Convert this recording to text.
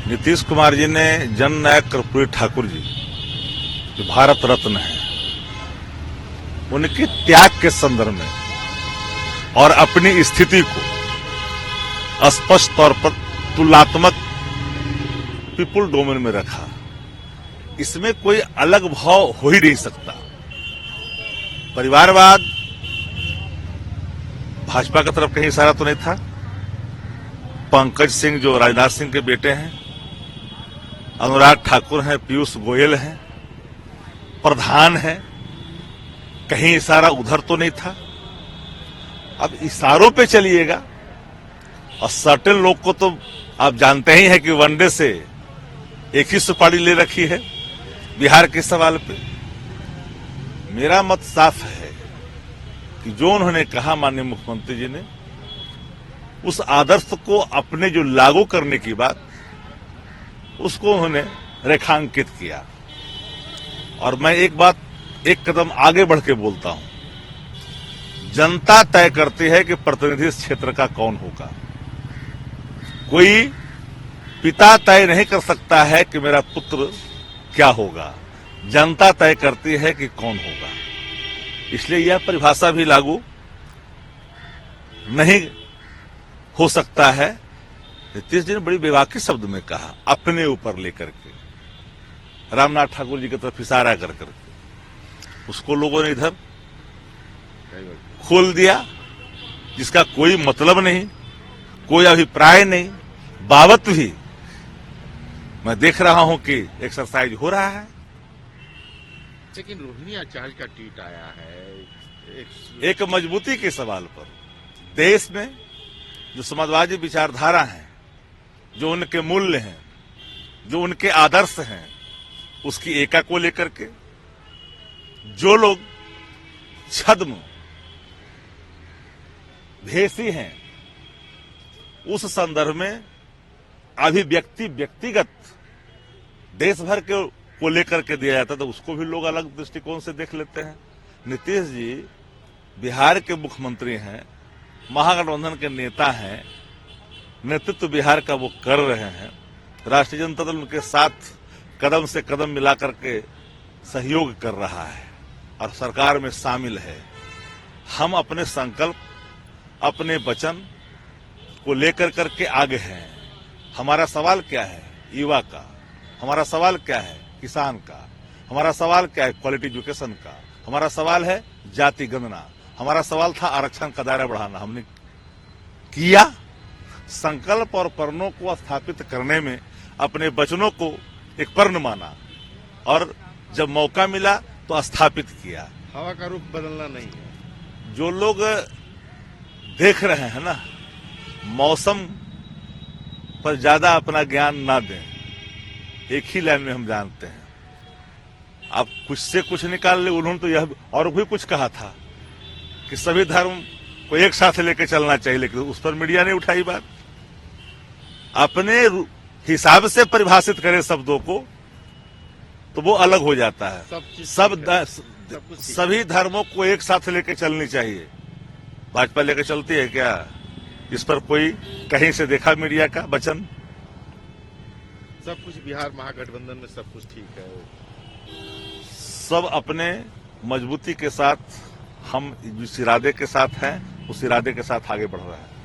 नीतीश कुमार जी ने जननायक कर्पूरी ठाकुर जी जो भारत रत्न है, उनके त्याग के संदर्भ में और अपनी स्थिति को स्पष्ट तौर पर तुलनात्मक पीपुल डोमेन में रखा। इसमें कोई अलग भाव हो ही नहीं सकता। परिवारवाद भाजपा की तरफ कहीं इशारा तो नहीं था। पंकज सिंह जो राजनाथ सिंह के बेटे हैं, अनुराग ठाकुर हैं, पीयूष गोयल हैं, प्रधान हैं, कहीं इशारा उधर तो नहीं था। अब इशारों पे चलिएगा, और सर्टेन लोग को तो आप जानते ही हैं कि वनडे से एक ही सुपारी ले रखी है बिहार के सवाल पे। मेरा मत साफ है कि जो उन्होंने कहा माननीय मुख्यमंत्री जी ने, उस आदर्श को अपने जो लागू करने की बात, उसको उन्होंने रेखांकित किया। और मैं एक कदम आगे बढ़ के बोलता हूं, जनता तय करती है कि प्रतिनिधि इस क्षेत्र का कौन होगा। कोई पिता तय नहीं कर सकता है कि मेरा पुत्र क्या होगा, जनता तय करती है कि कौन होगा। इसलिए यह परिभाषा भी लागू नहीं हो सकता है। नीतीश जी ने बड़ी बेबाकी शब्द में कहा, अपने ऊपर लेकर के, रामनाथ ठाकुर जी की तरफ इशारा कर करके। उसको लोगों ने इधर खोल दिया, जिसका कोई मतलब नहीं, कोई अभिप्राय नहीं। बावत भी मैं देख रहा हूं कि एक्सरसाइज हो रहा है। लेकिन रोहिणी आचार्य का ट्वीट आया है एक मजबूती के सवाल पर। देश में जो समाजवादी विचारधारा है, जो उनके मूल्य हैं, जो उनके आदर्श हैं, उसकी एका को लेकर के जो लोग छद्म भेषी हैं, उस संदर्भ में अभिव्यक्ति व्यक्तिगत देश भर के को लेकर के दिया जाता है, तो उसको भी लोग अलग दृष्टिकोण से देख लेते हैं। नीतीश जी बिहार के मुख्यमंत्री हैं, महागठबंधन के नेता हैं, नेतृत्व बिहार का वो कर रहे हैं। राष्ट्रीय जनता दल उनके साथ कदम से कदम मिलाकर के सहयोग कर रहा है और सरकार में शामिल है। हम अपने संकल्प, अपने वचन को लेकर करके आगे हैं। हमारा सवाल क्या है? युवा का। हमारा सवाल क्या है? किसान का। हमारा सवाल क्या है? क्वालिटी एजुकेशन का। हमारा सवाल है जाति गणना। हमारा सवाल था आरक्षण का दायरा बढ़ाना। हमने किया। संकल्प और पर्णों को स्थापित करने में अपने वचनों को एक पर्ण माना, और जब मौका मिला तो स्थापित किया। हवा का रूप बदलना नहीं है। जो लोग देख रहे हैं ना, मौसम पर ज्यादा अपना ज्ञान ना दें। एक ही लाइन में हम जानते हैं। आप कुछ से कुछ निकाल ले। उन्होंने तो यह और भी कुछ कहा था कि सभी धर्म को एक साथ लेकर चलना चाहिए, लेकिन उस पर मीडिया ने उठाई बात। अपने हिसाब से परिभाषित करे शब्दों को तो वो अलग हो जाता है। सभी धर्मों को एक साथ लेकर चलनी चाहिए। भाजपा लेकर चलती है क्या? इस पर कोई कहीं से देखा मीडिया का वचन? सब कुछ बिहार महागठबंधन में सब कुछ ठीक है। सब अपने मजबूती के साथ, हम जिस इरादे के साथ हैं उस इरादे के साथ आगे बढ़ रहे हैं।